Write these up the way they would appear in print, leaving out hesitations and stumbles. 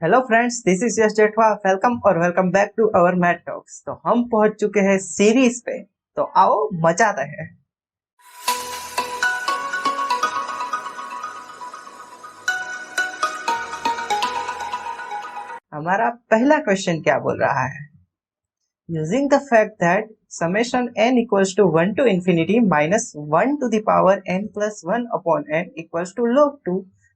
Hello friends, this is Yash Jethwa. Welcome और welcome back to our math talks. तो हम पहुंच चुके हैं सीरीज पे, तो आओ मचाते हैं। हमारा पहला क्वेश्चन क्या बोल रहा है? Using the fact that summation n equals to 1 to infinity minus 1 to the power n plus 1 upon n equals to log 2,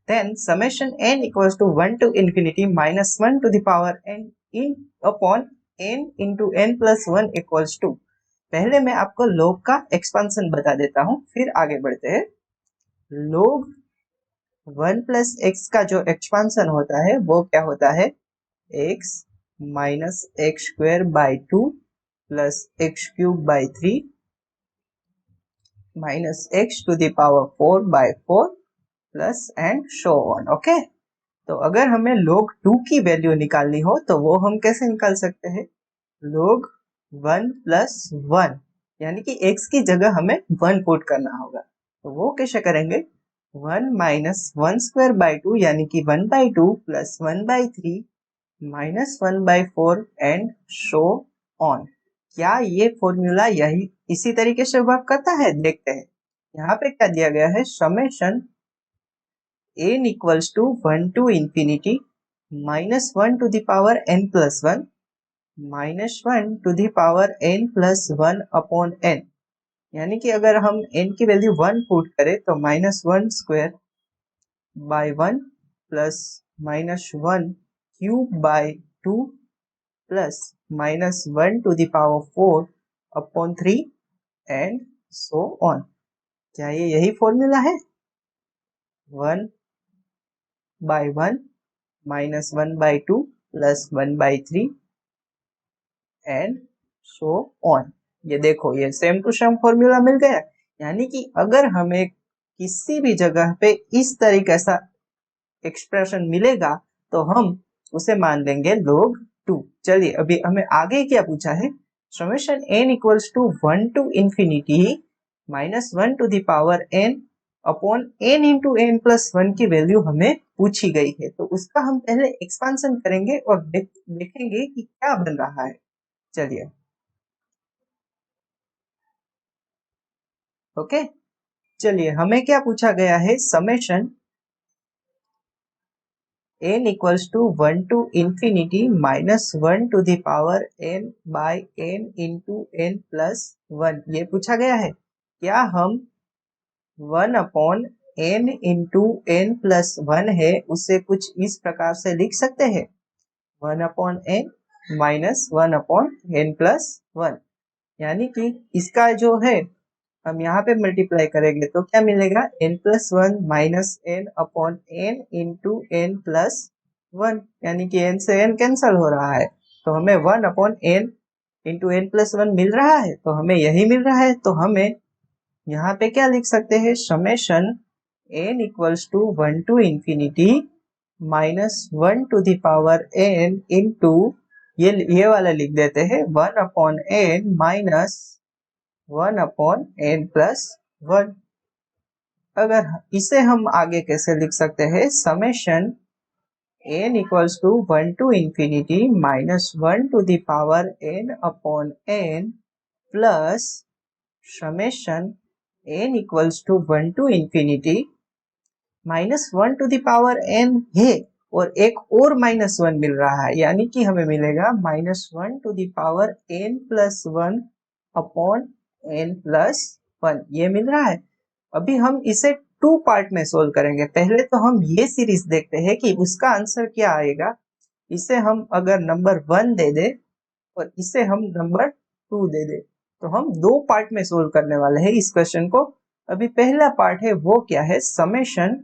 then summation n equals to 1 to infinity minus 1 to the power n in upon n into n plus 1 equals to। पहले मैं आपको log का expansion बता देता हूँ, फिर आगे बढ़ते हैं। log 1 प्लस एक्स का जो एक्सपांशन होता है वो क्या होता है? x minus x square by 2 plus x cube by 3 minus x to the power 4 by 4 plus and so on. Okay, तो अगर हमें log 2 की वैल्यू निकालनी हो तो वो हम कैसे निकाल सकते हैं? log 1 प्लस 1 यानी कि x की जगह हमें 1 पुट करना होगा, तो वो कैसे करेंगे? 1 माइनस 1 स्क्वायर बाई 2 यानी कि 1 by 2 plus 1 by 3 minus 1 by 4 and so on. क्या ये फॉर्मूला यही इसी तरीके से वर्क करता है? देखते हैं। यहाँ पे क्या दिया गया है? Summation n equals to 1 to infinity minus 1 to the power n plus 1 minus 1 to the power n plus 1 upon n, यानी कि अगर हम n की वैल्यू 1 पुट करें तो minus 1 square by 1 plus minus 1 cube by 2 plus minus 1 to the power 4 upon 3 and so on. क्या ये यही फॉर्मूला है? 1 by 1 minus 1 by 2 plus 1 by 3 and so on. ये देखो, ये सेम टू सेम फॉर्मूला मिल गया। यानी कि अगर हमें किसी भी जगह पे इस तरीके का एक्सप्रेशन मिलेगा तो हम उसे मान लेंगे log 2। चलिए, अभी हमें आगे क्या पूछा है? Summation n equals to 1 to infinity minus 1 to the power n upon n into n plus 1 की वैल्यू हमें पूछी गई है, तो उसका हम पहले एक्सपांशन करेंगे और देखेंगे कि क्या बन रहा है। चलिए, ओके, चलिए, हमें क्या पूछा गया है? Summation n equals to 1 to infinity minus 1 to the power n by n into n plus 1 ये पूछा गया है। क्या हम 1 upon n into n plus 1 है उसे कुछ इस प्रकार से लिख सकते हैं? 1 upon n minus 1 upon n plus 1, यानी कि इसका जो है हम यहाँ पे मल्टीप्लाई करेंगे तो क्या मिलेगा? n plus 1 minus n upon n into n plus 1, यानी कि n से n कैंसल हो रहा है, तो हमें 1 upon n into n plus 1 मिल रहा है, तो हमें यही मिल रहा है। तो हमें यहाँ पे क्या लिख सकते हैं? Summation n equals to 1 to infinity minus 1 to the power n into ये वाला लिख देते हैं 1 upon n minus 1 upon n plus 1। अगर इसे हम आगे कैसे लिख सकते हैं? Summation n equals to 1 to infinity minus 1 to the power n upon n plus summation n equals to 1 to infinity minus 1 to the power n है और एक और माइनस 1 मिल रहा है, यानी कि हमें मिलेगा minus 1 to the power n plus 1 upon n plus 1, ये मिल रहा है। अभी हम इसे 2 पार्ट में सोल्व करेंगे। पहले तो हम ये सीरीज देखते हैं कि उसका आंसर क्या आएगा। इसे हम अगर नंबर 1 दे दे और इसे हम नंबर 2 दे दे, तो हम 2 पार्ट में सोल्व करने वाले हैं इस क्वेश्चन को। अभी पहला पार्ट है वो क्या है? Summation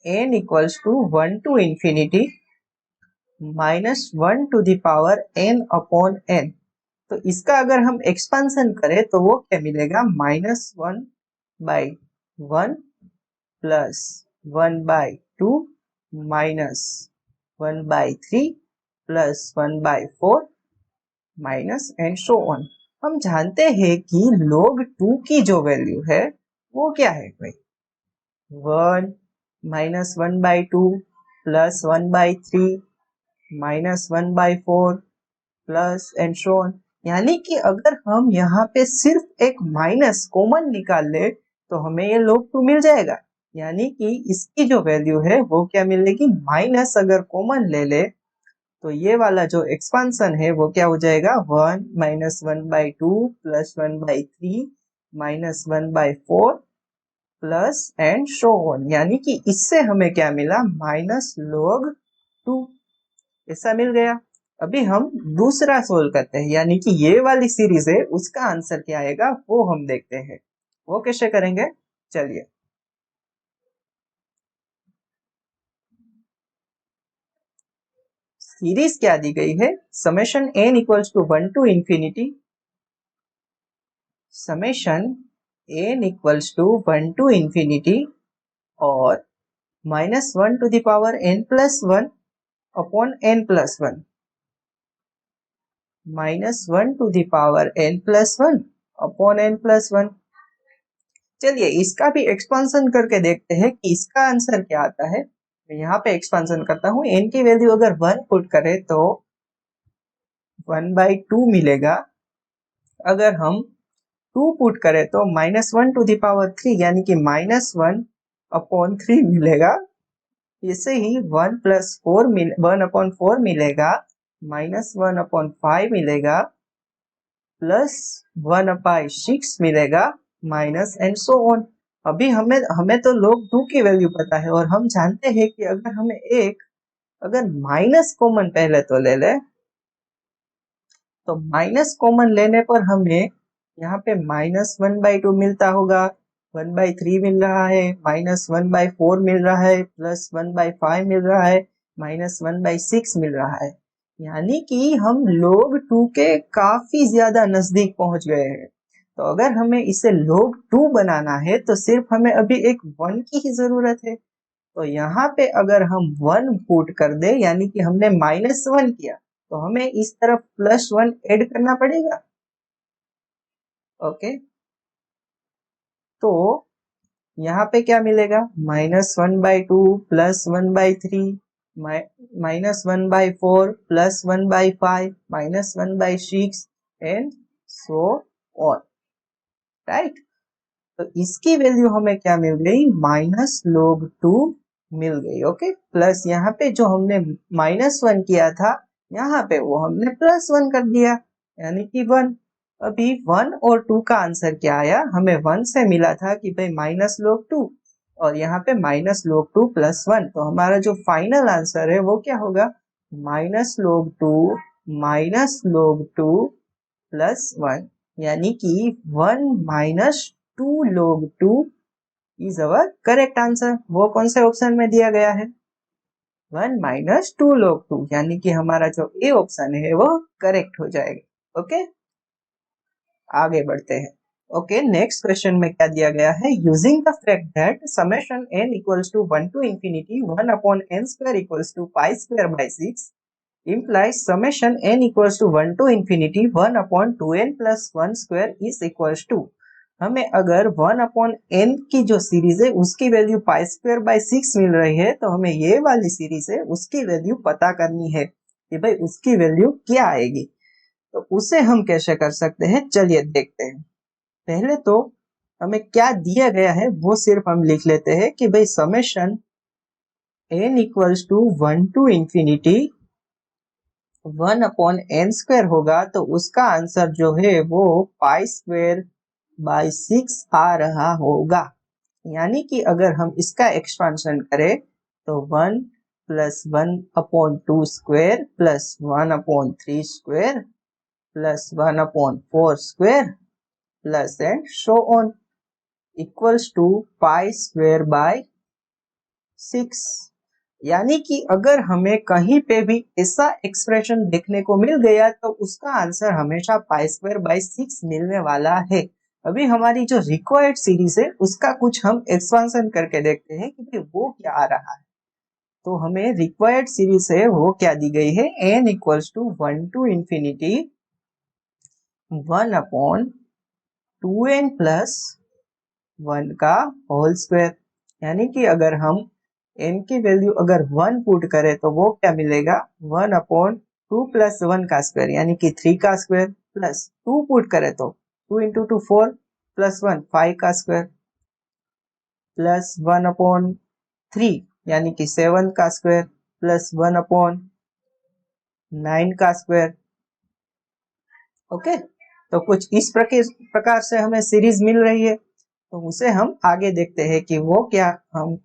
n equals to 1 to infinity minus 1 to the power n upon n। तो इसका अगर हम एक्सपांशन करें तो वो क्या मिलेगा? Minus 1 by 1 plus 1 by 2 minus 1 by 3 plus 1 by 4 minus and so on. हम जानते हैं कि log 2 की जो वैल्यू है वो क्या है भाई? 1 minus 1 by 2 plus 1/3 minus 1/4 plus and so on. यानी कि अगर हम यहाँ पे सिर्फ एक माइनस कॉमन निकाल ले तो हमें ये log 2 मिल जाएगा। यानी कि इसकी जो वैल्यू है वो क्या मिलेगी, माइनस अगर कॉमन ले ले तो ये वाला जो एक्सपांशन है वो क्या हो जाएगा, 1 minus 1/2 plus 1/3 minus 1/4 plus and so on. यानी कि इससे हमें क्या मिला, माइनस log 2 ऐसा मिल गया। अभी हम दूसरा सोल्व करते हैं, यानी कि ये वाली सीरीज है उसका आंसर क्या आएगा वो हम देखते हैं। वो कैसे करेंगे, चलिए। सीरीज क्या दी गई है, summation n equals to 1 to infinity, summation n equals to 1 to infinity और minus 1 to the power n plus 1 upon n plus 1, minus 1 to the power n plus 1 upon n plus 1। चलिए इसका भी expansion करके देखते हैं कि इसका answer क्या आता है। मैं यहाँ पे एक्सपांशन करता हूँ, n की वैल्यू अगर 1 पुट करें तो 1/2 मिलेगा, अगर हम 2 पुट करें तो माइनस 1 टू द पावर 3 यानी कि माइनस 1 अपॉन 3 मिलेगा। इसे ही 1 प्लस 1 अपॉन 4 मिलेगा, माइनस 1 अपॉन 5 मिलेगा, प्लस 1/6 मिलेगा, माइनस एंड सो ऑन। अभी हमें तो log 2 की वैल्यू पता है और हम जानते हैं कि अगर हमें अगर माइनस कॉमन पहले तो ले ले तो माइनस कॉमन लेने पर हमें यहाँ पे माइनस 1/2 मिलता होगा, 1/3 मिल रहा है, माइनस 1/4 मिल रहा है, प्लस 1/5 मिल रहा है, माइनस 1/6 मिल रहा है। यानी कि हम log 2 के काफी ज्यादा नजदीक पहुंच गए हैं। तो अगर हमें इसे log 2 बनाना है तो सिर्फ हमें अभी एक 1 की ही जरूरत है। तो यहाँ पे अगर हम 1 पुट कर दे, यानी कि हमने -1 किया तो हमें इस तरफ +1 ऐड करना पड़ेगा। ओके, तो यहाँ पे क्या मिलेगा, -1/2 plus 1/3 -1/4 plus 1/5 -1/6 and so on, right. तो इसकी वैल्यू हमें क्या मिल गई, -log 2 मिल गई। ओके, प्लस यहाँ पे जो हमने -1 किया था यहाँ पे वो हमने +1 कर दिया, यानी कि 1। अभी 1 और 2 का आंसर क्या आया, हमें 1 से मिला था कि भाई -log 2 और यहाँ पे -log 2 प्लस 1, तो हमारा जो फाइनल आंसर है वो क्या होगा, -log 2 -log 2 प्लस 1, यानी कि 1 minus 2 log 2 is our correct answer. वो कौन से ऑप्शन में दिया गया है, 1 माइनस 2 log 2, यानी कि हमारा जो ए ऑप्शन है वो करेक्ट हो जाएगा। ओके, आगे बढ़ते हैं। ओके, नेक्स्ट क्वेश्चन में क्या दिया गया है, using the fact that summation n equals to 1 to infinity 1 upon n square equals to pi square by 6 implies summation n equals to 1 to infinity 1 upon 2n plus 1 square is equals to, हमें अगर 1 upon n की जो series है उसकी value pi square by 6 मिल रही है, तो हमें ये वाली सीरीज है उसकी वैल्यू पता करनी है कि भाई उसकी वैल्यू क्या आएगी। तो उसे हम कैसे कर सकते हैं, चलिए देखते हैं। पहले तो हमें क्या दिया गया है वो सिर्फ हम लिख लेते हैं कि भाई summation n equals to 1 to infinity 1 upon n square होगा, तो उसका आंसर जो है वो पाई स्क्वायर बाय 6 आ रहा होगा। यानी कि अगर हम इसका एक्सपांशन करें तो 1 plus 1 upon 2 square plus 1 upon 3 square plus 1 upon 4 square plus and so on equals to pi square by 6। यानी कि अगर हमें कहीं पे भी ऐसा एक्सप्रेशन देखने को मिल गया तो उसका आंसर हमेशा पाई स्क्वायर बाय 6 मिलने वाला है। अभी हमारी जो रिक्वायर्ड सीरीज है उसका कुछ हम एक्सपांशन करके देखते हैं कि वो क्या आ रहा है। तो हमें रिक्वायर्ड सीरीज है वो क्या दी गई है, n equals to 1 to infinity 1 upon 2n plus 1 का होल स्क्वायर। यानी कि अगर हम n की वैल्यू अगर 1 पुट करे तो वो क्या मिलेगा 1/2 प्लस 1 का स्क्वायर यानी कि 3 का स्क्वायर प्लस 2 पुट करे तो 2 इंटू 2 4 प्लस 1 5 का स्क्वायर प्लस 1/3 यानी कि 7 का स्क्वायर प्लस 1/9 का स्क्वायर। ओके, तो कुछ इस प्रकार से हमें सीरीज मिल रही है। तो उसे हम आगे देखते हैं कि वो क्या हम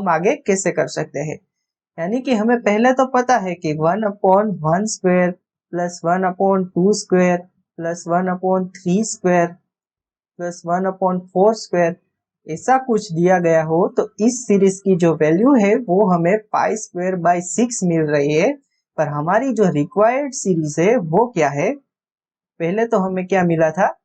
आगे कैसे कर सकते हैं। यानी कि हमें पहले तो पता है कि 1/1 square plus 1/2 square plus 1/3 square plus 1/4 square ऐसा कुछ दिया गया हो तो इस सीरीज की जो वैल्यू है वो हमें पाई स्क्वायर बाय 6 मिल रही है। पर हमारी जो रिक्वायर्ड सीरीज है वो क्या है, पहले तो हमें क्या मिला था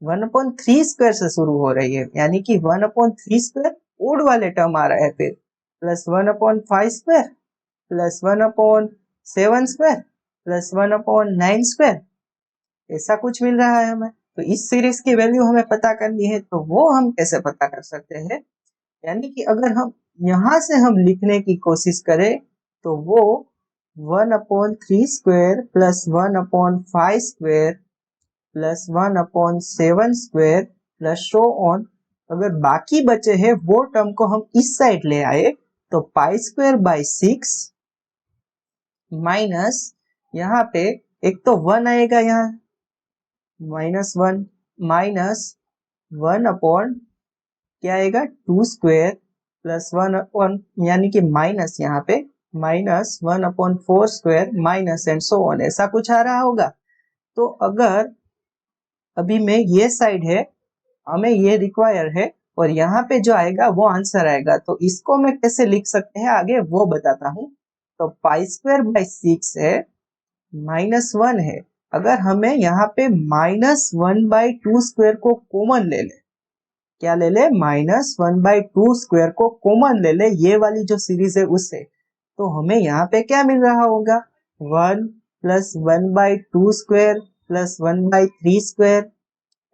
1/3 स्क्वायर से शुरू हो रही है यानी कि 1/3 स्क्वायर ओड वाले टर्म आ रहा है, फिर plus 1/5 square plus 1/7 square plus 1/9 square ऐसा कुछ मिल रहा है हमें। तो इस सीरीज की वैल्यू हमें पता करनी है, तो वो हम कैसे पता कर सकते हैं। यानी कि अगर हम यहाँ से हम लिखने की कोशिश करें तो वो 1/3 square plus 1/5 square plus 1/7 square plus so on. अगर बाकी बचे हैं वो टर्म को हम इस साइड ले आए तो पाई स्क्वायर बाय 6 माइनस यहाँ पे एक तो 1 आएगा यहाँ -1 माइनस 1/, क्या आएगा 2 स्क्वायर प्लस 1 यानी कि माइनस यहाँ पे minus 1/4 square minus and so on ऐसा कुछ आ रहा होगा। तो अगर अभी में ये साइड है हमें ये रिक्वायर है और यहाँ पे जो आएगा वो आंसर आएगा, तो इसको मैं कैसे लिख सकते हैं आगे वो बताता हूँ। तो पाई स्क्वायर बाय 6 है -1 है, अगर हमें यहाँ पे -1/2 स्क्वायर को कॉमन ले ले, क्या ले ले -1/2 स्क्वायर को कॉमन ले ले ये वाली जो सीरीज है उससे, तो हमें यहाँ पे क्या मिल रहा होगा 1 plus 1/2 square plus 1/3 square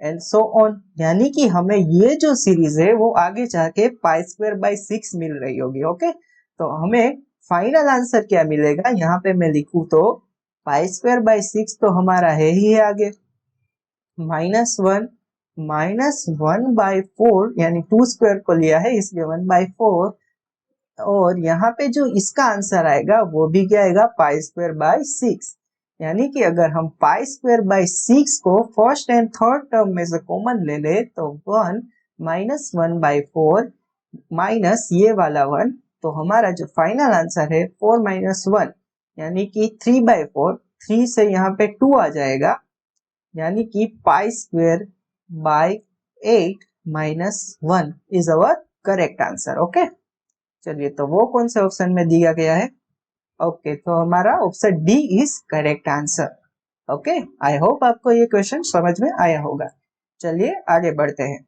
and so on. यानी कि हमें ये जो सीरीज है वो आगे जाके पाई स्क्वायर बाय 6 मिल रही होगी। ओके, तो हमें फाइनल आंसर क्या मिलेगा, यहाँ पे मैं लिखूं तो पाई स्क्वायर बाय 6 तो हमारा है ही है आगे -1 -1/4 यानी 2 स्क्वायर को लिया है इसलिए 1/4 और यहाँ पे जो इसका आंसर आएगा वो भी क्या आएगा पाई स्क्वायर बाय 6। यानी कि अगर हम पाई स्क्वायर बाय 6 को फर्स्ट एंड थर्ड टर्म में से कॉमन ले ले तो 1 -1/4 माइनस ये वाला 1, तो हमारा जो फाइनल आंसर है 4 - 1 यानी कि 3/4, 3 से यहाँ पे 2 आ जाएगा यानी कि पाई square bye 8 - 1 is our correct answer. Okay, चलिए तो वो कौन से ऑप्शन में दिया गया है। ओके, तो हमारा option D is correct answer. Okay, I hope आपको ये क्वेश्चन समझ में आया होगा। चलिए आगे बढ़ते हैं।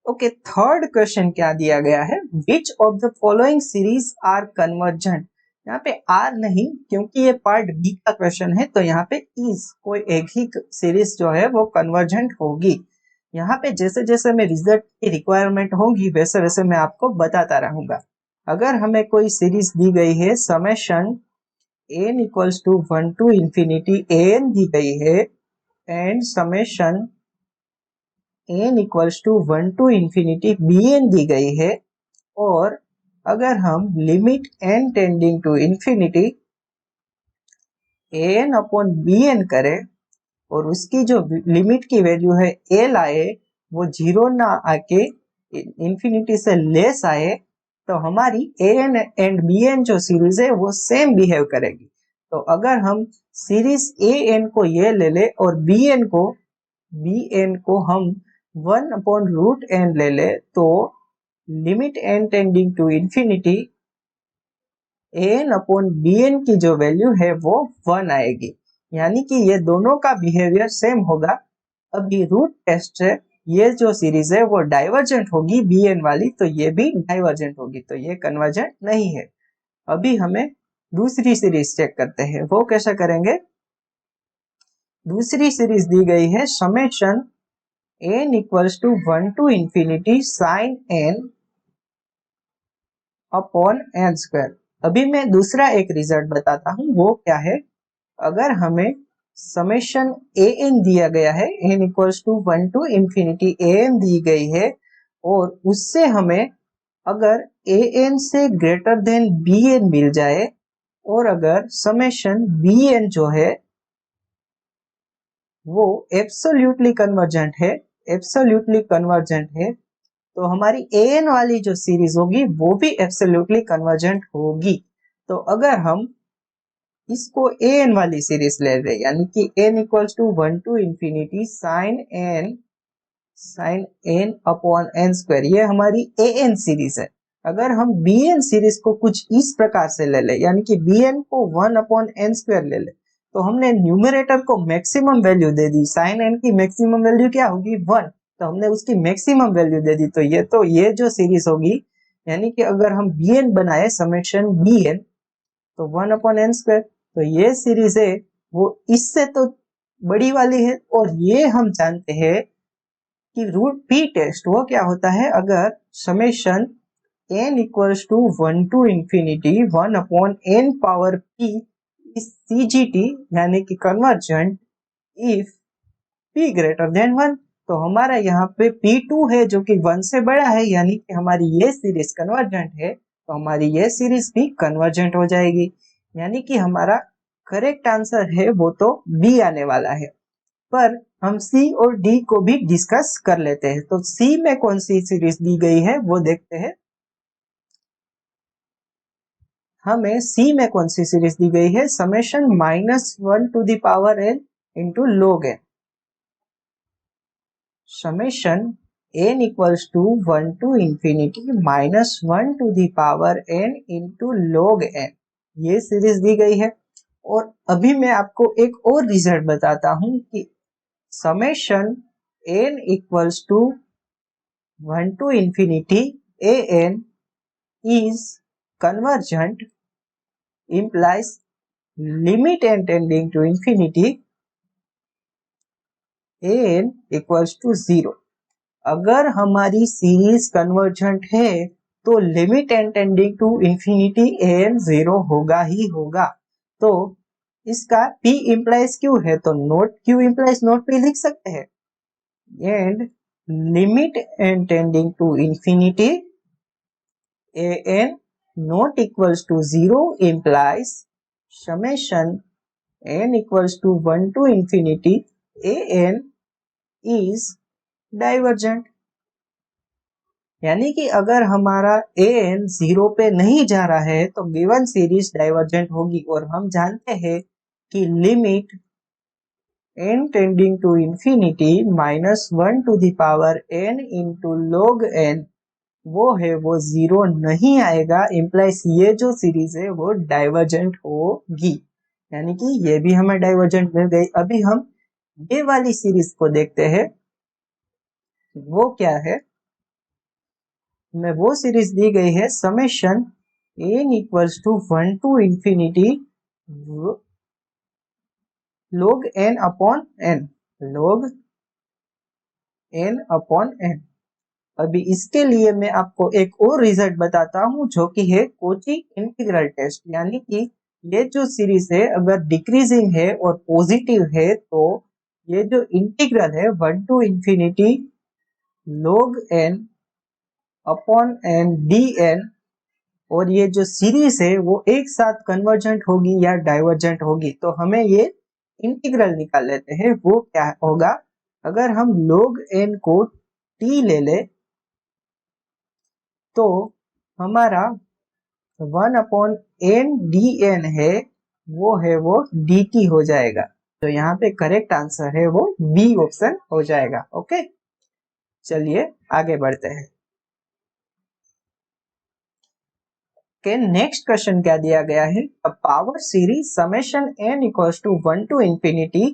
ओके, थर्ड क्वेश्चन क्या दिया गया है, which of the following series are convergent. यहाँ पे आर नहीं क्योंकि ये पार्ट बी का क्वेश्चन है, तो यहाँ पे इज कोई एक ही सीरीज जो है वो कन्वर्जेंट होगी। यहाँ पे जैसे जैसे मैं रिजल्ट की रिक्वायरमेंट होगी वैसे वैसे मैं आपको बताता रहूंगा। अगर हमें कोई सीरीज दी गई है summation n equals to 1 to infinity an दी गई है and summation n equals to 1 to infinity bn दी गई है, और अगर हम limit n tending to infinity an upon bn करें और उसकी जो लिमिट की वैल्यू है l आए वो 0 ना आके इंफिनिटी से लेस आए, तो हमारी an एंड bn जो सीरीज है वो सेम बिहेव करेगी। तो अगर हम सीरीज an को ये ले ले और bn को हम 1/√n ले ले, तो limit n tending to infinity an upon bn की जो वैल्यू है वो 1 आएगी। यानी कि ये दोनों का बिहेवियर सेम होगा। अभी रूट टेस्ट से ये जो सीरीज है वो डाइवर्जेंट होगी bn वाली, तो ये भी डाइवर्जेंट होगी, तो ये कन्वर्जेंट नहीं है। अभी हमें दूसरी सीरीज चेक करते हैं, वो कैसे करेंगे। दूसरी सीरीज दी गई है summation n equals to 1 to infinity sine n upon n square. अभी मैं दूसरा एक रिजल्ट बताता हूँ, वो क्या है। अगर हमें समेशन ए एन दिया गया है, N equals to 1 to infinity A N दी गई है, और उससे हमें अगर ए एन से ग्रेटर देन बी एन मिल जाए, और अगर समेशन बी एन जो है वो एब्सोल्युटली कन्वर्जेंट है, एब्सोल्युटली कन्वर्जेंट है, तो हमारी ए एन वाली जो सीरीज होगी वो भी एब्सोल्युटली कन्वर्जेंट होगी। तो अगर हम इसको ए एन वाली सीरीज ले रहे हैं, यानी कि n equals to 1 to infinity sine n upon n square, ये हमारी ए एन सीरीज है। अगर हम बी एन सीरीज को कुछ इस प्रकार से ले ले, यानी कि बी एन को 1 अपॉन एन स्क्वायर ले ले, तो हमने न्यूमरेटर को मैक्सिमम वैल्यू दे दी। साइन एन की मैक्सिमम वैल्यू क्या होगी? 1, तो हमने उसकी मैक्सिमम वैल्यू दे दी। तो ये जो सीरीज होगी, यानी कि अगर हम बी एन बनाए समेशन बी एन, तो 1 अपॉन एन स्क्वायर, तो ये सीरीज है वो इससे तो बड़ी वाली है। और ये हम जानते हैं कि रूट पी टेस्ट वो क्या होता है, अगर summation n equals to 1 to infinity 1 upon n power p CGT, यानी कि convergent if p greater than 1। तो हमारा यहाँ पे P2 है जो कि 1 से बड़ा है, यानी कि हमारी ये सीरीज कन्वर्जेंट है, तो हमारी ये सीरीज भी कन्वर्जेंट हो जाएगी। यानी कि हमारा करेक्ट आंसर है वो तो बी आने वाला है। पर हम C और D को भी डिस्कस कर लेते हैं। तो C में कौन सी सीरीज दी गई है वो देखते हैं। हमें C में कौन सी सीरीज दी गई है, summation -1 to the power n into log n। Summation n equals to 1 to infinity -1 to the power n into log n, ये सीरीज दी गई है। और अभी मैं आपको एक और रिजल्ट बताता हूं कि summation n equals to 1 to infinity a n is convergent implies limit n tending to infinity a n equals to 0। अगर हमारी सीरीज कन्वर्जेंट है तो limit n tending to infinity a n 0 होगा ही होगा। तो इसका p इम्प्लाइज क्यू है, तो not q implies not p लिख सकते हैं। And limit n tending to infinity a n not equals to 0 implies summation n equals to 1 to infinity a n is divergent। यानी कि अगर हमारा a n 0 पे नहीं जा रहा है तो गिवन सीरीज डाइवर्जेंट होगी। और हम जानते हैं कि limit n tending to infinity -1 to the power n into log n वो है वो 0 नहीं आएगा, इम्प्लाइज ये जो सीरीज है वो डाइवर्जेंट होगी। यानी कि ये भी हमें डाइवर्जेंट मिल गई। अभी हम ये वाली सीरीज को देखते हैं, वो क्या है। हमें वो सीरीज दी गई है summation n equals to 1 to infinity log n upon n, log n upon n। अभी इसके लिए मैं आपको एक और रिजल्ट बताता हूं जो कि है कोची इंटीग्रल टेस्ट। यानी कि ये जो सीरीज है अगर डिक्रीजिंग है और पॉजिटिव है तो ये जो इंटीग्रल है 1 to infinity log n upon n dn, और ये जो सीरीज है वो एक साथ कन्वर्जेंट होगी या डाइवर्जेंट होगी। तो हमें ये इंटीग्रल निकाल लेते हैं। वो क्या होगा, अगर हम log n को t ले ले तो हमारा 1 अपॉन n dn है वो dt हो जाएगा। तो यहाँ पे करेक्ट आंसर है वो बी ऑप्शन हो जाएगा। ओके, चलिए आगे बढ़ते हैं। नेक्स्ट क्वेश्चन क्या दिया गया है, a power series summation n equals to 1 to infinity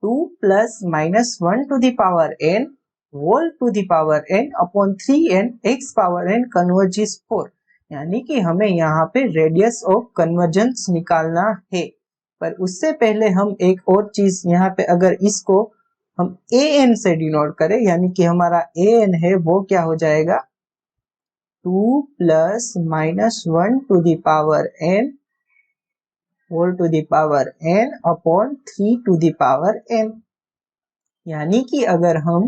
2 plus -1 to the power n whole to the power n upon 3n x power n converges 4। यानी कि हमें यहाँ पे रेडियस ऑफ कन्वर्जेंस निकालना है। पर उससे पहले हम एक और चीज यहाँ पे, अगर इसको हम an से डिनोट करें, यानी कि हमारा an है वो क्या हो जाएगा 2 plus minus 1 to the power n whole to the power n upon 3 to the power n। यानी कि अगर हम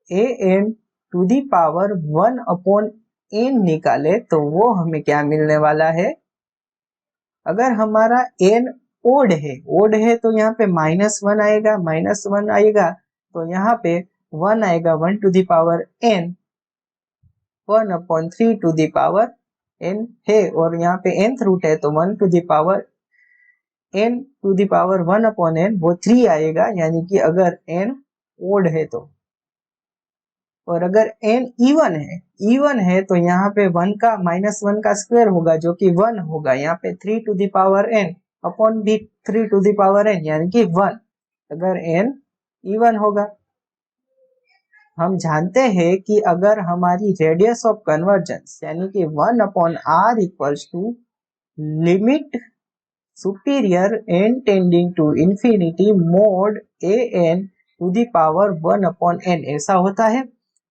an to the power 1 upon n निकाले तो वो हमें क्या मिलने वाला है। अगर हमारा n ओड है तो यहाँ पे -1 आएगा, -1 आएगा तो यहाँ पे 1 आएगा 1 to the power n, 1 upon 3 to the power n है, और यहाँ पे nth रूट है तो 1 to the power n to the power 1 upon n वो 3 आएगा। यानी कि अगर n ओड है तो, और अगर n इवन है तो यहाँ पे 1 का -1 का स्क्वायर होगा जो कि 1 होगा। यहाँ पे 3 to the power n upon भी 3 टू द पावर n यानी कि 1, अगर n इवन होगा। हम जानते हैं कि अगर हमारी रेडियस ऑफ कन्वर्जेंस यानी कि 1 upon r equals to limit superior n tending to infinity mod an to the power 1 upon n ऐसा होता है,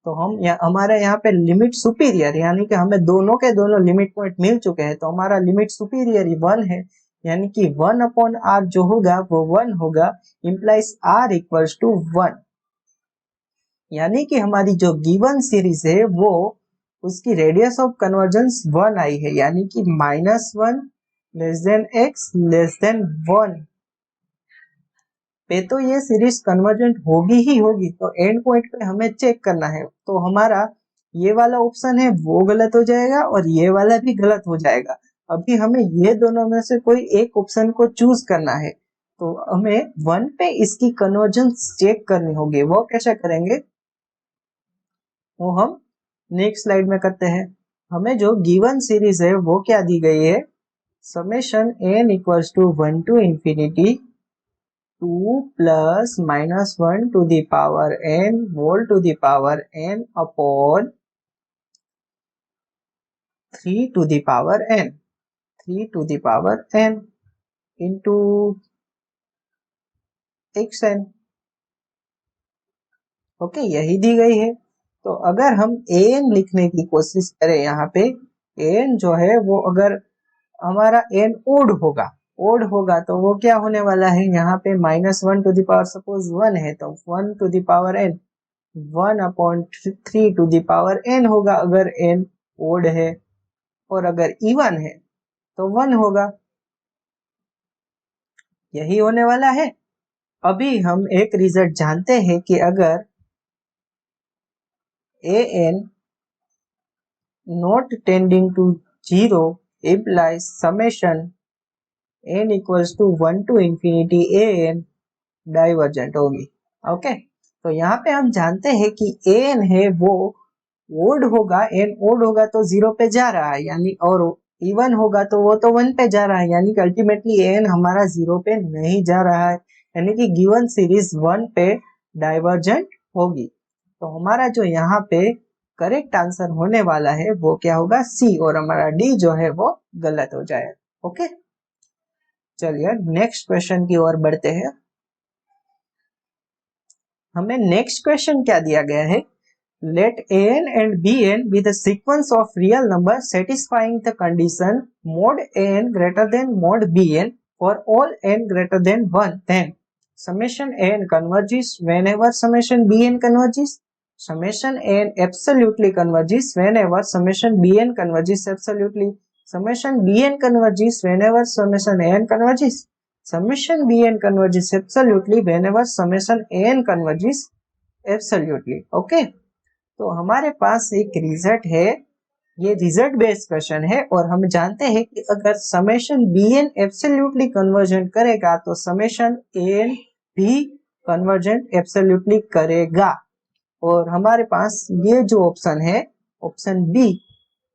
तो हम हमारे यहाँ पे लिमिट सुपीरियर यानी कि हमें दोनों के दोनों लिमिट पॉइंट मिल चुके हैं, तो हमारा लिमिट सुपीरियर 1 है, यानी कि 1 अपॉन r जो होगा वो 1 होगा, इम्प्लाइज r इक्वल्स टू 1। यानी कि हमारी जो गिवन सीरीज है वो उसकी रेडियस ऑफ कन्वर्जेंस 1 आई है, यानी कि -1 less than x less than 1 पे तो ये सीरीज कन्वर्जेंट होगी ही होगी। तो एंड पॉइंट पे हमें चेक करना है, तो हमारा ये वाला ऑप्शन है वो गलत हो जाएगा और ये वाला भी गलत हो जाएगा। अभी हमें ये दोनों में से कोई एक ऑप्शन को चूज करना है, तो हमें 1 पे इसकी कन्वर्जेंस चेक करनी होगी। वो कैसे करेंगे वो हम नेक्स्ट स्लाइड में करते हैं। हमें जो गिवन सीरीज है वो क्या दी गई है, summation n equals to 1 to infinity 2 plus -1 to the power n whole to the power n upon 3 to the power n, 3 to the power n into xn। Okay, यही दी गई है। तो अगर हम an लिखने की कोशिश करें, यहाँ पे an जो है वो अगर हमारा n ओड होगा तो वो क्या होने वाला है, यहाँ पे -1 टू द पावर सपोज 1 है तो 1 to the power n 1 upon 3 to the power n होगा अगर n ओड है, और अगर इवन है तो 1 होगा। यही होने वाला है। अभी हम एक रिजल्ट जानते हैं कि अगर an not tending to 0 implies summation n equals to 1 to infinity an divergent होगी। ओके, तो यहाँ पे हम जानते हैं कि an है वो ओड होगा, n ओड होगा तो 0 पे जा रहा है, यानी और इवन होगा तो वो तो 1 पे जा रहा है, यानी कि अल्टीमेटली n हमारा 0 पे नहीं जा रहा है, यानी कि गिवन सीरीज 1 पे डाइवर्जेंट होगी। तो हमारा जो यहाँ पे करेक्ट आंसर होने वाला है वो क्या होगा, सी, और हमारा डी जो है वो गलत हो जाएगा। ओके, चलिए नेक्स्ट क्वेश्चन की ओर बढ़ते हैं। हमें नेक्स्ट क्वेश्चन क्या दिया गया है, let an and bn be the sequence of real numbers satisfying the condition mod an greater than mod bn for all n greater than 1, then summation an converges whenever summation bn converges, summation an absolutely converges whenever summation bn converges absolutely, summation bn converges whenever summation an converges, summation bn converges absolutely whenever summation an converges absolutely। Okay, तो हमारे पास एक result है, ये result based question है, और हम जानते हैं कि अगर समेशन bn एब्सोल्युटली कन्वर्जेंट करेगा तो समेशन an भी कन्वर्जेंट एब्सोल्युटली करेगा, और हमारे पास ये जो ऑप्शन है ऑप्शन बी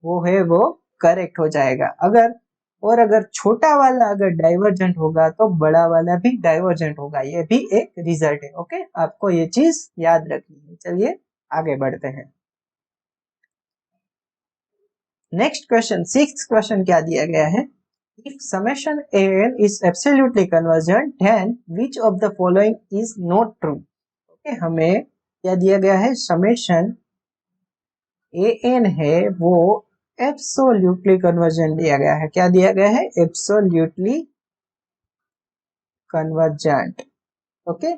वो है वो करेक्ट हो जाएगा। अगर छोटा वाला अगर डाइवर्जेंट होगा तो बड़ा वाला भी डाइवर्जेंट होगा, ये भी एक रिजल्ट है। ओके, आपको ये चीज याद रखनी है। चलिए आगे बढ़ते हैं। नेक्स्ट क्वेश्चन, सिक्स्थ क्वेश्चन क्या दिया गया है, if summation an is absolutely convergent then which of the following is not true। Okay, हमें क्या दिया गया है, समेशन an है वो एब्सोल्युटली कन्वर्जेंट दिया गया है। क्या दिया गया है? Absolutely convergent. ओके,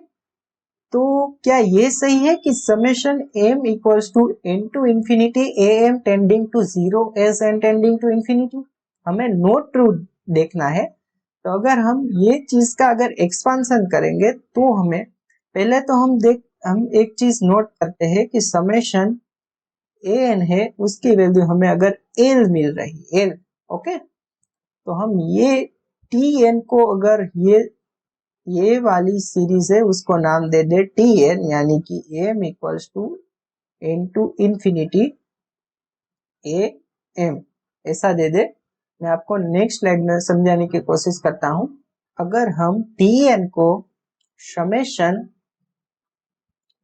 तो क्या ये सही है कि summation m equals to n to infinity am tending to 0 as n tending to infinity? हमें नोट ट्रू देखना है। तो अगर हम ये चीज का अगर एक्सपांशन करेंगे तो हमें पहले तो हम एक चीज नोट करते हैं कि समेशन an है उसकी वैल्यू हमें अगर l मिल रही l, ओके, तो हम ये tn को अगर ये वाली सीरीज है उसको नाम दे दे tn, यानी कि m equals to n to infinity am, ऐसा दे दे। मैं आपको नेक्स्ट स्लाइड में समझाने की कोशिश करता हूं। अगर हम tn को summation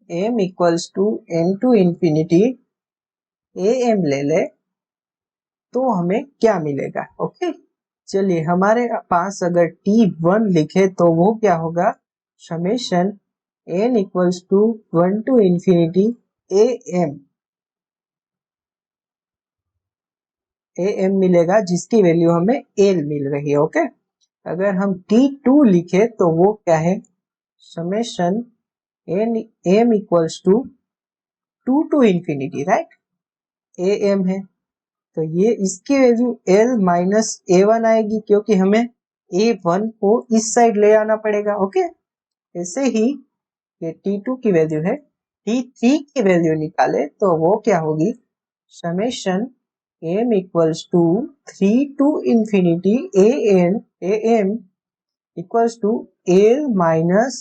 m equals to n to infinity am ले ले तो हमें क्या मिलेगा? ओके, चलिए हमारे पास अगर t1 लिखे तो वो क्या होगा? Summation n equals to 1 to infinity am मिलेगा जिसकी वैल्यू हमें l मिल रही है। ओके, अगर हम t2 लिखे तो वो क्या है? Summation m equals to 2 to infinity, right, am है तो ये इसकी वैल्यू l माइनस a1 आएगी क्योंकि हमें a1 को इस साइड ले आना पड़ेगा। ओके, ऐसे ही ये t2 की वैल्यू है, t3 की वैल्यू निकाले तो वो क्या होगी? Summation m equals to 3 to infinity am equals to l minus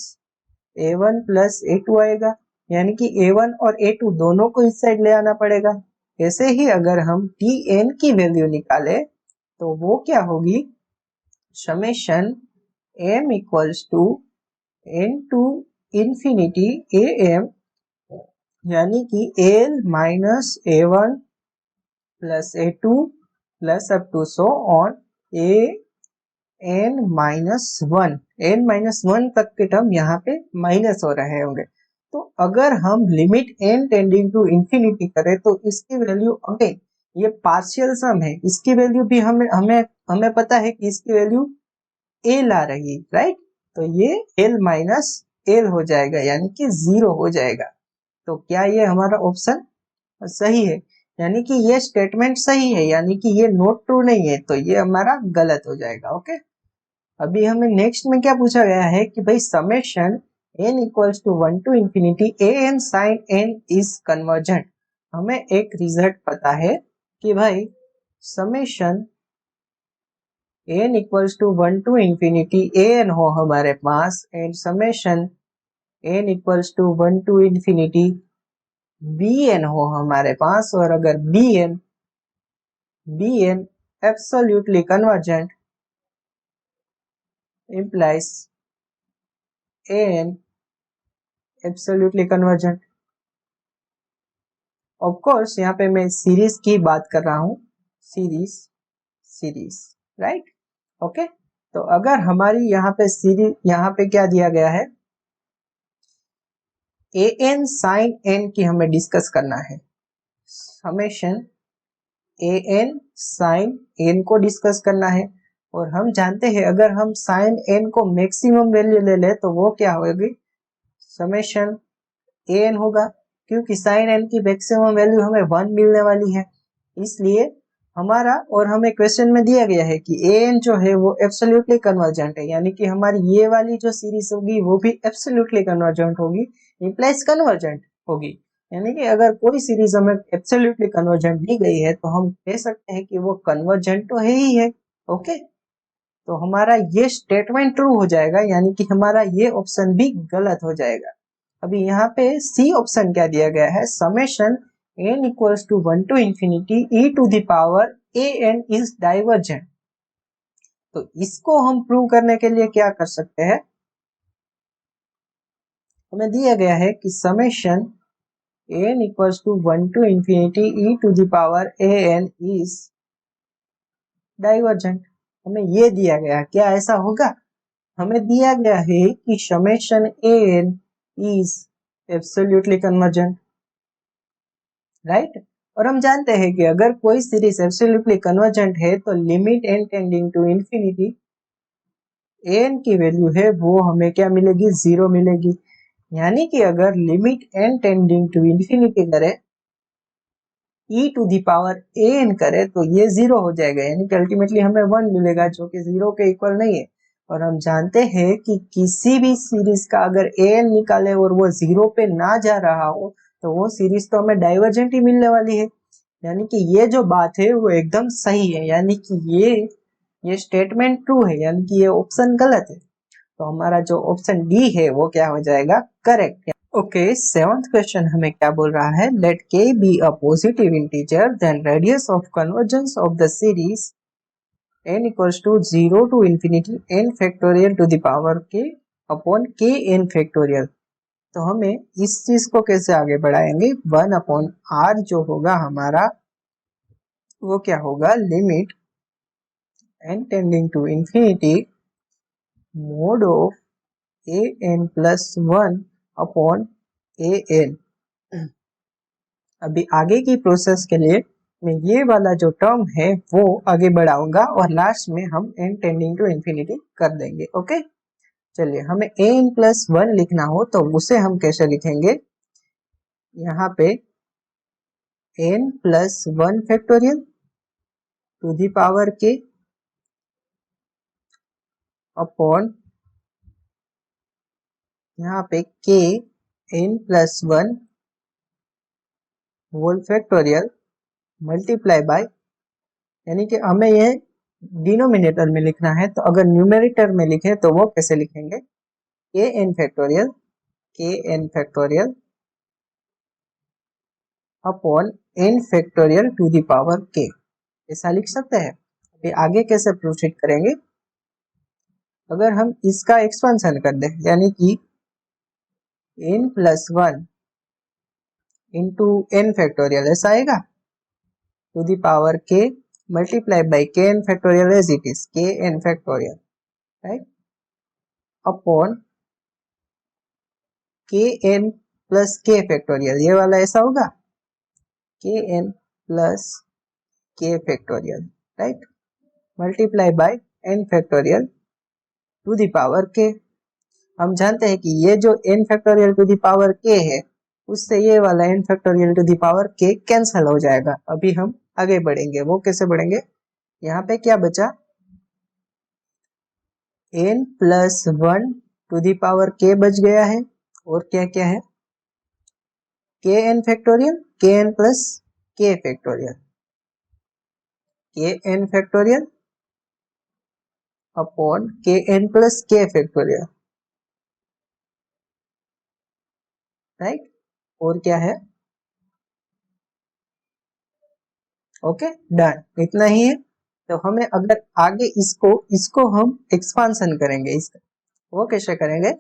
a1 plus a2 आएगा, यानी कि a1 और a2 दोनों को इस साइड ले आना पड़ेगा। ऐसे ही अगर हम tn की वैल्यू निकाले तो वो क्या होगी? Summation m equals to n to infinity am, यानी कि l minus a1 plus a2 plus up to so on n minus 1 तक के टर्म यहाँ पे माइनस हो रहे होंगे। तो अगर हम limit n tending to infinity करें तो इसकी वैल्यू अगेन ये पार्शियल सम है, इसकी वैल्यू भी हमें पता है कि इसकी वैल्यू l आ रही है, राइट, तो ये l माइनस l हो जाएगा यानी कि 0 हो जाएगा। तो क्या ये हमारा ऑप्शन सही है? यानी कि ये स्टेटमेंट सही है, यानी कि ये नोट ट्रू नहीं है, तो ये हमारा गलत हो जाएगा। ओके, अभी हमें नेक्स्ट में क्या पूछा गया है कि भाई summation n equals to 1 to infinity am sin n is convergent. हमें एक रिजल्ट पता है कि भाई summation n equals to 1 to infinity an हो हमारे पास and summation n equals to 1 to infinity bn हो हमारे पास, और अगर bn absolutely convergent implies an absolutely convergent। Of course यहाँ पे मैं सीरीज की बात कर रहा हूँ, सीरीज राइट। ओके, तो अगर हमारी यहाँ पे सीरीज, यहाँ पे क्या दिया गया है? an sin n की हमें डिस्कस करना है। समेशन an sin n को डिस्कस करना है, और हम जानते हैं अगर हम sin n को मैक्सिमम वैल्यू ले ले तो वो क्या होगी? समेशन an होगा, क्योंकि sin n की मैक्सिमम वैल्यू हमें 1 मिलने वाली है। इसलिए हमारा, और हमें क्वेश्चन में दिया गया है कि an जो है वो एब्सोल्युटली कन्वर्जेंट है, यानी कि हमारी ये वाली जो सीरीज होगी वो भी एब्सोल्युटली कन्वर्जेंट होगी, इंप्लाइज कन्वर्जेंट होगी। यानी कि अगर कोई सीरीज हमें एब्सोल्युटली कन्वर्जेंट दी गई है तो हम कह सकते हैं कि वो कन्वर्जेंट तो है ही है। ओके, तो हमारा ये स्टेटमेंट ट्रू हो जाएगा, यानी कि हमारा ये ऑप्शन भी गलत हो जाएगा। अभी यहाँ पे सी ऑप्शन क्या दिया गया है? Summation n equals to 1 to infinity e to the power an is divergent. तो इसको हम प्रूव करने के लिए क्या कर सकते हैं? हमें दिया गया है कि summation n equals to 1 to infinity e to the power an is divergent. हमें ये दिया गया, क्या ऐसा होगा? हमें दिया गया है कि summation an is absolutely convergent, right. और हम जानते हैं कि अगर कोई सीरीज एब्सोल्युटली कन्वर्जेंट है तो limit n tending to infinity n की वैल्यू है वो हमें क्या मिलेगी, 0 मिलेगी। यानी कि अगर limit n tending to infinity करे e to the power an करे तो ये 0 हो जाएगा, यानी कि अल्टीमेटली हमें 1 मिलेगा जो कि 0 के इक्वल नहीं है। और हम जानते हैं कि किसी भी सीरीज का अगर an निकाले और वो 0 पे ना जा रहा हो तो वो सीरीज तो हमें डाइवर्जेंट ही मिलने वाली है। यानी कि ये जो बात है वो एकदम सही है, यानी कि ये स्टेटमेंट ट्रू है, यानी कि ये ऑप्शन गलत है। तो हमारा जो ऑप्शन डी है वो क्या हो जाएगा, करेक्ट। ओके, सेवंथ क्वेश्चन हमें क्या बोल रहा है, let k be a positive integer then radius of convergence of the series n equals to 0 to infinity n factorial to the power k upon k n factorial. तो हमें इस चीज को कैसे आगे बढ़ाएंगे, 1 अपॉन r जो होगा हमारा वो क्या होगा, limit n tending to infinity mod of an plus 1 upon an। अभी आगे की प्रोसेस के लिए मैं ये वाला जो टर्म है वो आगे बढ़ाऊंगा और लास्ट में हम n टेंडिंग टू इंफिनिटी कर देंगे। ओके, चलिए हमें an प्लस 1 लिखना हो तो उसे हम कैसे लिखेंगे, यहाँ पे n plus 1 factorial to the power k upon यहाँ पे k n plus 1 whole factorial multiply by, यानी कि हमें ये डिनोमिनेटर में लिखना है। तो अगर न्यूमेरेटर में लिखे तो वो कैसे लिखेंगे, k N factorial upon n factorial to the power k, ऐसा लिख सकते हैं। अभी आगे कैसे प्रोसीड करेंगे, अगर हम इसका एक्सपेंशन कर दें यानी कि n plus 1 into n factorial ऐसा आएगा to the power k multiply by K N factorial as it is K N factorial, right, upon के एन प्लस के फैक्टोरियल, ये वाला ऐसा होगा के एन प्लस के factorial, right, multiply by N factorial to the power K. हम जानते हैं कि ये जो n factorial to the power k है उससे ये वाला n factorial to the power k cancel हो जाएगा। अभी हम आगे बढ़ेंगे, वो कैसे बढ़ेंगे, यहाँ पे क्या बचा, n plus 1 to the power k बच गया है और क्या क्या है, k N factorial, k N plus के factorial, k N factorial upon के एन प्लस के फैक्टोरियल, राइट, और क्या है, ओके डन, इतना ही है। तो हमें अगर आगे इसको हम एक्सपांशन करेंगे, इसका वो कैसे करेंगे,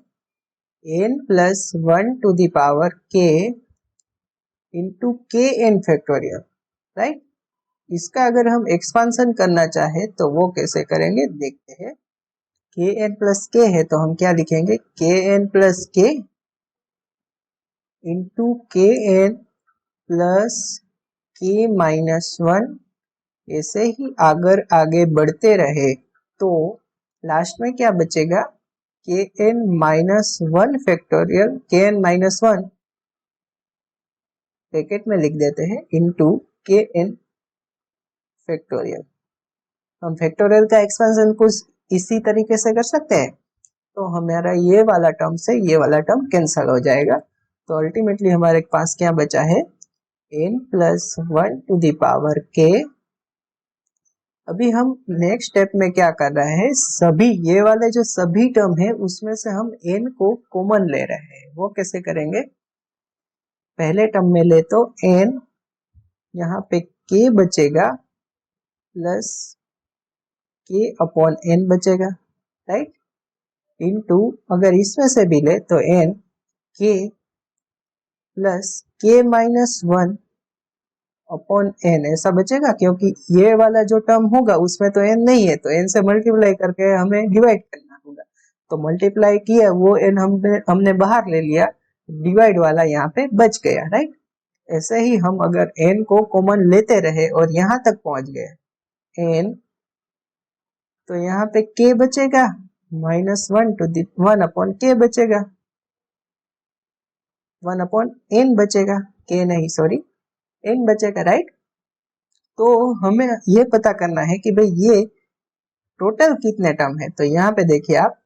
n plus 1 to the power k into k N factorial, right. इसका अगर हम एक्सपांशन करना चाहे तो वो कैसे करेंगे, देखते हैं। के एन प्लस के है तो हम क्या लिखेंगे, के एन प्लस के इंटू के एन प्लस के माइनस 1, ऐसे ही अगर आगे बढ़ते रहे तो लास्ट में क्या बचेगा, के N minus 1 factorial, k N minus 1 bracket में लिख देते हैं इंटू के एन फैक्टोरियल। हम फैक्टोरियल का एक्सपेंशन कुछ इसी तरीके से कर सकते हैं, तो हमारा ये वाला टर्म से ये वाला टर्म कैंसिल हो जाएगा। तो अल्टीमेटली हमारे पास क्या बचा है, n plus 1 to the power k। अभी हम नेक्स्ट स्टेप में क्या कर रहे हैं, सभी ये वाले जो सभी टर्म है उसमें से हम n को कॉमन ले रहे हैं। वो कैसे करेंगे, पहले टर्म में ले तो n, यहाँ पे k बचेगा प्लस k अपॉन n बचेगा, राइट, इनटू अगर इसमें से भी ले तो n k plus k minus 1 upon n ऐसा बचेगा, क्योंकि ये वाला जो टर्म होगा उसमें तो n नहीं है तो n से मल्टीप्लाई करके हमें डिवाइड करना होगा। तो मल्टीप्लाई किया वो n हमने बाहर ले लिया, डिवाइड वाला यहाँ पे बच गया, राइट। ऐसे ही हम अगर n को कॉमन लेते रहे और यहाँ तक पहुंच गए n, तो यहाँ पे k बचेगा -1 अपॉन k बचेगा, 1 अपॉन n बचेगा, k नहीं सॉरी n बचेगा, राइट। तो हमें ये पता करना है कि भाई ये टोटल कितने टर्म है। तो यहाँ पे देखिए आप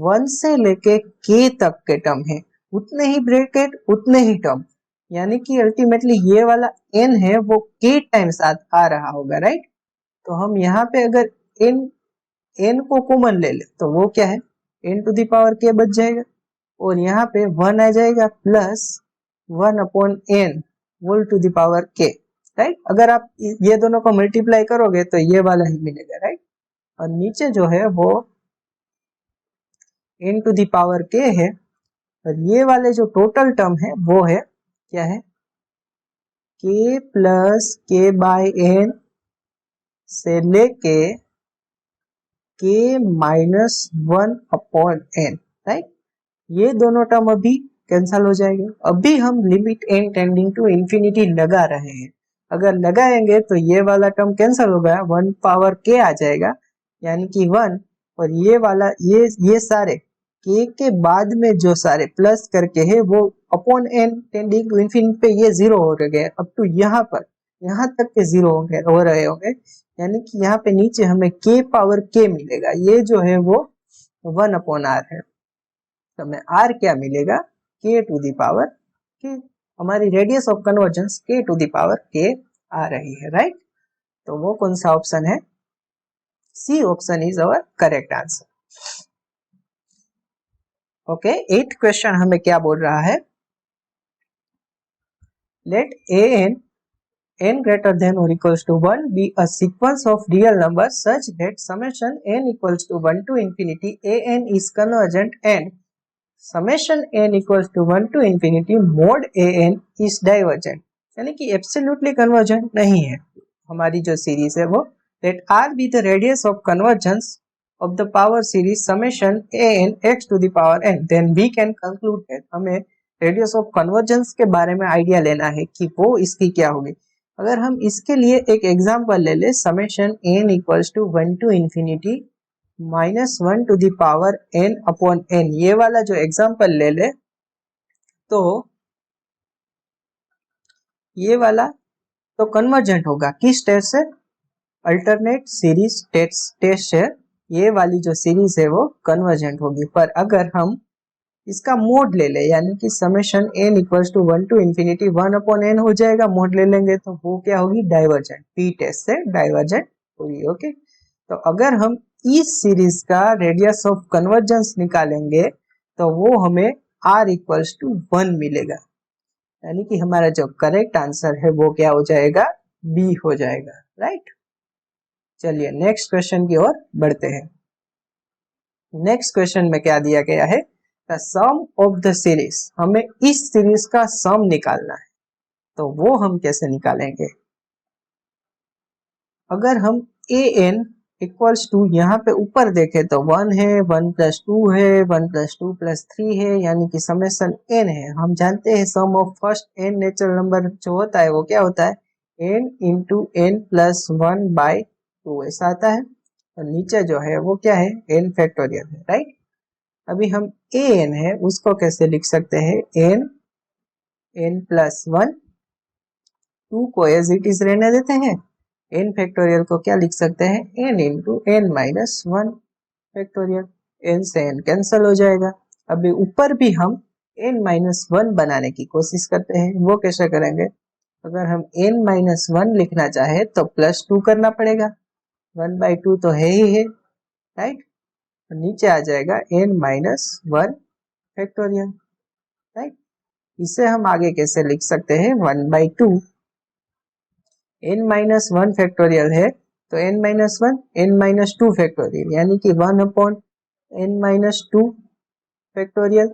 1 से लेके k तक के टर्म है, उतने ही ब्रैकेट उतने ही टर्म, यानी कि अल्टीमेटली ये वाला n है वो k टाइम्स आ रहा होगा, राइट। तो हम यहाँ पे अगर n को कॉमन ले ले तो वो क्या है, n to the power k बच जाएगा, और यहाँ पे 1 आ जाएगा plus 1 upon n whole to the power k, right. अगर आप ये दोनों को मल्टीप्लाई करोगे तो ये वाला ही मिलेगा, राइट। और नीचे जो है वो n to the power k है, और ये वाले जो टोटल टर्म है वो है क्या है, k plus k by n से लेके k minus 1 upon n, right. ये दोनों टर्म अभी कैंसल हो जाएंगे। अभी हम limit n tending to infinity लगा रहे हैं, अगर लगाएंगे तो ये वाला टर्म कैंसल हो गया, 1 पावर k आ जाएगा यानी कि 1, और ये वाला ये सारे k के बाद में जो सारे प्लस करके है वो upon n tending to infinity पे ये 0 हो गए, अब तो यहाँ पर यहाँ तक के 0 हो रहे होंगे, यानी कि यहाँ पे नीचे हमें k पावर k मिलेगा, ये जो है वो 1 अपॉन r है। तो हमें r क्या मिलेगा, k to the power k, हमारी radius of convergence k to the power k आ रही है, राइट। तो वो कौन सा ऑप्शन है, C option is our correct answer. Okay, 8th question हमें क्या बोल रहा है, let n greater than or equals to 1 be a sequence of real numbers such that summation n equals to 1 to infinity an is convergent and summation n equals to 1 to infinity mod an is divergent, यानी कि absolutely convergent नहीं है हमारी जो series है वो। Let r be the radius of convergence of the power series summation an x to the power n, then we can conclude that, हमें radius of convergence के बारे में आइडिया लेना है कि वो इसकी क्या होगी। अगर हम इसके लिए एक एग्जांपल ले ले, summation n equals to 1 to infinity -1 to the power n upon n, ये वाला जो एग्जांपल ले ले तो ये वाला तो कन्वर्जेंट होगा किस टेस्ट से, अल्टरनेट सीरीज टेस्ट से ये वाली जो सीरीज है वो कन्वर्जेंट होगी। पर अगर हम इसका मोड ले ले, यानी कि summation n equals to 1 to infinity 1 upon n हो जाएगा, मोड ले लेंगे तो वो क्या होगी, डाइवर्जेंट, पी टेस्ट से डाइवर्जेंट होगी। ओके, तो अगर हम इस सीरीज का रेडियस ऑफ कन्वर्जेंस निकालेंगे तो वो हमें r इक्वल्स टू 1 मिलेगा, यानी कि हमारा जो करेक्ट आंसर है वो क्या हो जाएगा, बी हो जाएगा, राइट। चलिए नेक्स्ट क्वेश्चन की ओर बढ़ते हैं। नेक्स्ट क्वेश्चन में क्या दिया गया है, the sum of the series, हमें इस सीरीज का सम निकालना है, तो वो हम कैसे निकालेंगे। अगर हम an इक्वल्स टू यहाँ पे ऊपर देखें तो 1 है, 1 प्लस 2 है, 1 प्लस 2 प्लस 3 है, यानी कि समेशन n है। हम जानते हैं sum of first n natural number जो होता है वो क्या होता है, n into n plus 1 by 2 ऐसा आता है, और नीचे जो है वो क्या है, n फैक्टोरियल है, राइट। अभी हम an है उसको कैसे लिख सकते हैं, n प्लस 1, 2 को एज इट इज रहने देते हैं, n फैक्टोरियल को क्या लिख सकते हैं, n into n minus 1 factorial, n से n कैंसिल हो जाएगा। अभी ऊपर भी हम n माइनस 1 बनाने की कोशिश करते हैं, वो कैसे करेंगे, अगर हम n माइनस 1 लिखना चाहे तो प्लस 2 करना पड़ेगा, 1 बाई 2 तो है ही है, राइट। नीचे आ जाएगा n माइनस 1 फैक्टोरियल, राइट। इसे हम आगे कैसे लिख सकते हैं, 1 बाई 2, n माइनस 1 फैक्टोरियल है तो n minus 1 n minus 2 factorial, यानी कि 1 upon n minus 2 factorial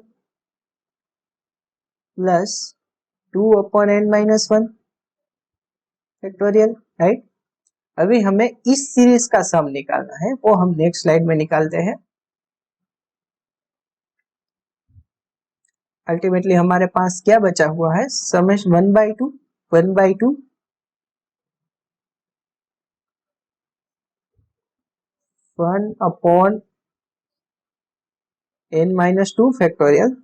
plus 2 upon n minus 1 factorial, right. अभी हमें इस सीरीज का सम निकालना है, वो हम नेक्स्ट स्लाइड में निकालते हैं। अल्टीमेटली हमारे पास क्या बचा हुआ है, समेशन 1/2 1/n-2 फैक्टोरियल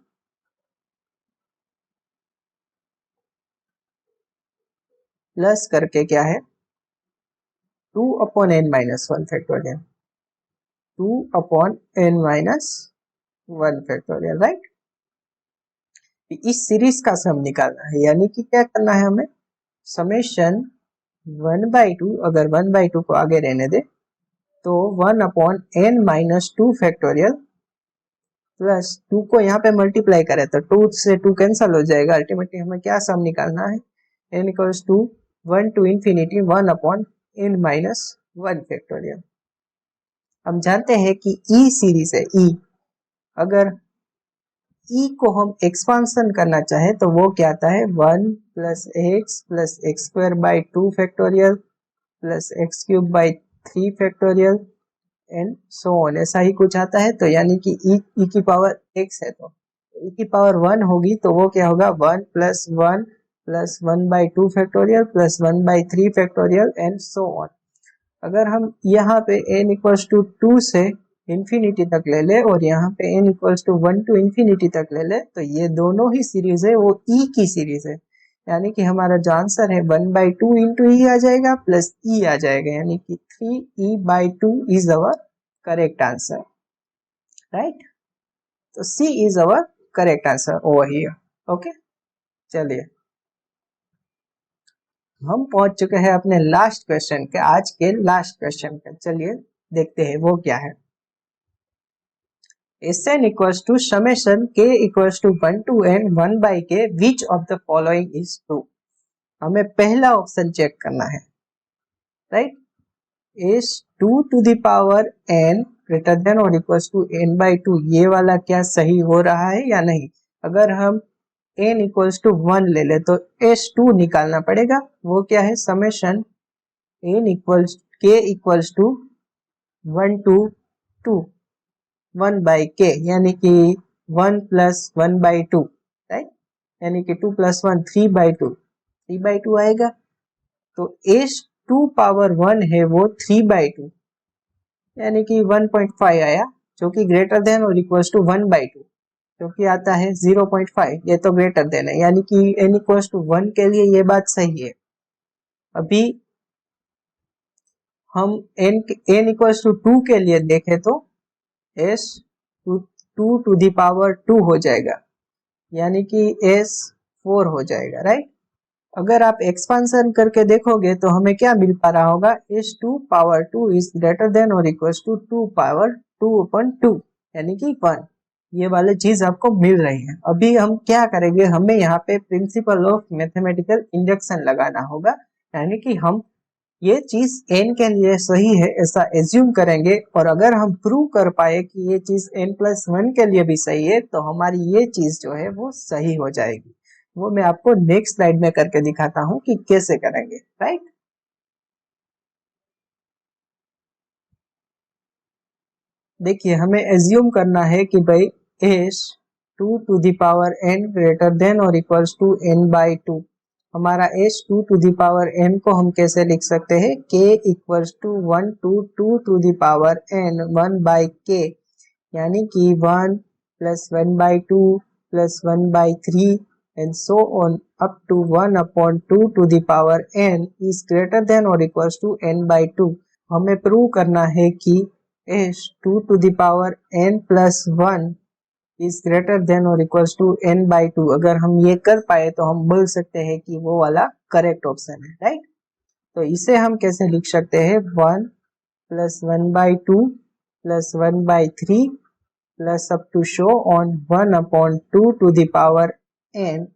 प्लस करके क्या है 2/n-1 factorial 2/n-1 factorial, right. इस सीरीज का सम निकालना है, यानी कि क्या करना है हमें, समेशन 1/2, अगर 1/2 को आगे रहने दे तो 1/n-2 फैक्टोरियल प्लस 2 को यहाँ पे मल्टीप्लाई करें तो 2 से 2 कैंसिल हो जाएगा। अल्टीमेटली हमें क्या सम निकालना है, n equals to 1 to infinity 1/n-1 factorial. हम जानते हैं कि e सीरीज है, e अगर e को हम एक्सपांशन करना चाहे तो वो क्या आता है 1 + x+x² 2 factorial plus x³ 3 factorial and so on, ऐसा ही कुछ आता है। तो यानी कि e की पावर x है तो e की पावर 1 होगी तो वो क्या होगा 1 + 1 + 1/2 factorial plus 1/3 factorial and so on. अगर हम यहाँ पे n इक्वल्स टू 2 से इंफिनिटी तक ले ले और यहाँ पे n equals to 1 to infinity तक ले ले तो ये दोनों ही सीरीज है वो e की सीरीज है, यानी कि हमारा जो आंसर है 1/2 इंटू e आ जाएगा प्लस e आ जाएगा, यानी कि 3e/2 is our correct answer, right. तो C is our correct answer over here, okay. चलिए हम पहुंच चुके हैं अपने लास्ट क्वेश्चन के, आज के लास्ट क्वेश्चन पे। चलिए देखते हैं वो क्या है। Sn equals to summation k equals to 1 to n 1/k which of the following is true. हमें पहला ऑप्शन चेक करना है, right. is 2 to the power n greater than और इक्वल्स टू n/2, ये वाला क्या सही हो रहा है या नहीं। अगर हम n इक्वल्स टू 1 ले ले तो s2 निकालना पड़ेगा, वो क्या है summation n equals k equals to 1 to 2 1/k, यानी कि 1 + 1/2, राइट, यानी कि 2 + 1 3/2 आएगा। तो s2 पावर 1 है वो 3/2 यानी कि 1.5 आया, जो कि ग्रेटर देन और इक्वल्स टू 1/2, जो कि आता है 0.5, ये तो ग्रेटर देन है, यानी कि n इक्वल्स टू 1 के लिए ये बात सही है। अभी हम n इक्वल्स टू 2 के लिए देखें तो s 2 to the power 2 हो जाएगा, यानी कि s4 हो जाएगा, राइट। अगर आप एक्सपांशन करके देखोगे तो हमें क्या मिल पा रहा होगा, s2 power 2 is greater than और इक्वल्स टू 2 पावर 2/2 यानी कि 1, ये वाले चीज आपको मिल रही है। अभी हम क्या करेंगे, हमें यहाँ पे प्रिंसिपल ऑफ मैथमेटिकल इंडक्शन लगाना होगा, यानी कि हम ये चीज n के लिए सही है ऐसा एज्यूम करेंगे, और अगर हम प्रूव कर पाए कि ये चीज n+1 के लिए भी सही है तो हमारी ये चीज जो है वो सही हो जाएगी। वो मैं आपको नेक्स्ट स्लाइड में करके दिखाता हूं कि कैसे करेंगे, राइट। देखिए हमें एज्यूम करना है कि भाई s2 to the power n greater than और इक्वल्स टू n/2। हमारा s2 to the power n को हम कैसे लिख सकते हैं, k equals to 1 to 2 to the power n 1/k, यानी कि 1 + 1/2 + 1/3 and so on up to 1/2 to the power n is greater than or equals to n/2। हमें प्रूव करना है कि s2 to the power n + 1 is greater than or equals to n/2। अगर हम ये कर पाए तो हम बोल सकते हैं कि वो वाला करेक्ट ऑप्शन है, राइट। तो इसे हम कैसे लिख सकते हैं, 1 + 1/2 + 1/3 plus up to show on 1/2 to the power n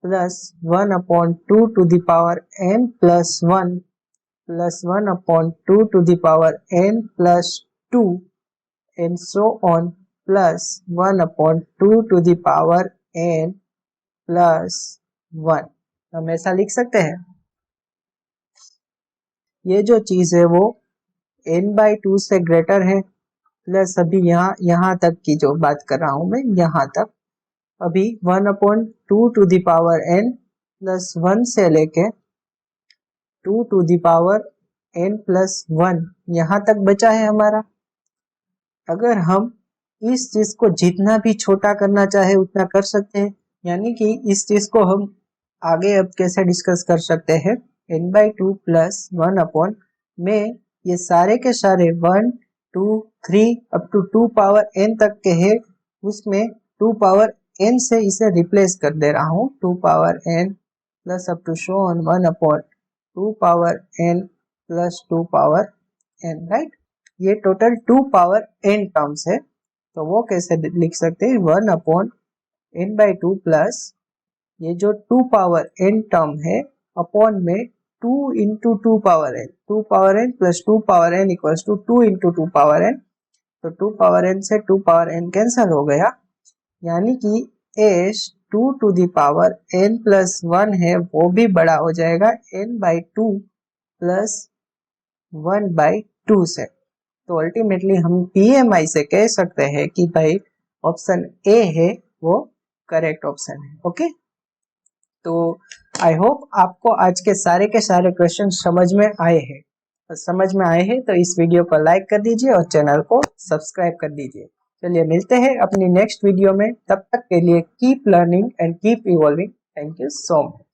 plus 1/2 to the power n plus 1 plus 1/2 to the power n plus 2 and so on plus 1/2 to the power n plus 1। हम ऐसा लिख सकते हैं। ये जो चीज है वो n/2 से ग्रेटर है, प्लस अभी यहाँ तक की जो बात कर रहा हूं मैं, यहाँ तक अभी 1/2 to the power n plus 1 से लेके 2 to the power n plus 1 यहाँ तक बचा है हमारा। अगर हम इस चीज को जितना भी छोटा करना चाहे उतना कर सकते हैं, यानी कि इस चीज को हम आगे अब कैसे डिस्कस कर सकते हैं, n/2 प्लस 1 अपॉन में ये सारे के सारे 1 2 3 अप टू 2 पावर n तक के है, उसमें 2 पावर n से इसे रिप्लेस कर दे रहा हूँ। 2 power n plus up to so on 1 upon 2 power n plus 2 power n, right. ये टोटल 2 पावर n टर्म्स है, तो वो कैसे लिख सकते हैं, 1 अपॉन n/2 प्लस ये जो 2 पावर n टर्म है अपॉन में 2 into 2 power n, 2 power n plus 2 power n equals to 2 into 2 power n। तो 2 पावर n से 2 पावर n कैंसिल हो गया, यानी कि s 2 to the power n plus 1 है वो भी बड़ा हो जाएगा n/2 प्लस 1/2 से। तो अल्टीमेटली हम PMI से कह सकते हैं कि भाई ऑप्शन ए है वो करेक्ट ऑप्शन है। ओके, तो आई होप आपको आज के सारे क्वेश्चन समझ में आए हैं। तो समझ में आए हैं तो इस वीडियो को लाइक कर दीजिए और चैनल को सब्सक्राइब कर दीजिए। चलिए मिलते हैं अपनी नेक्स्ट वीडियो में, तब तक के लिए keep learning and keep evolving. Thank you so much.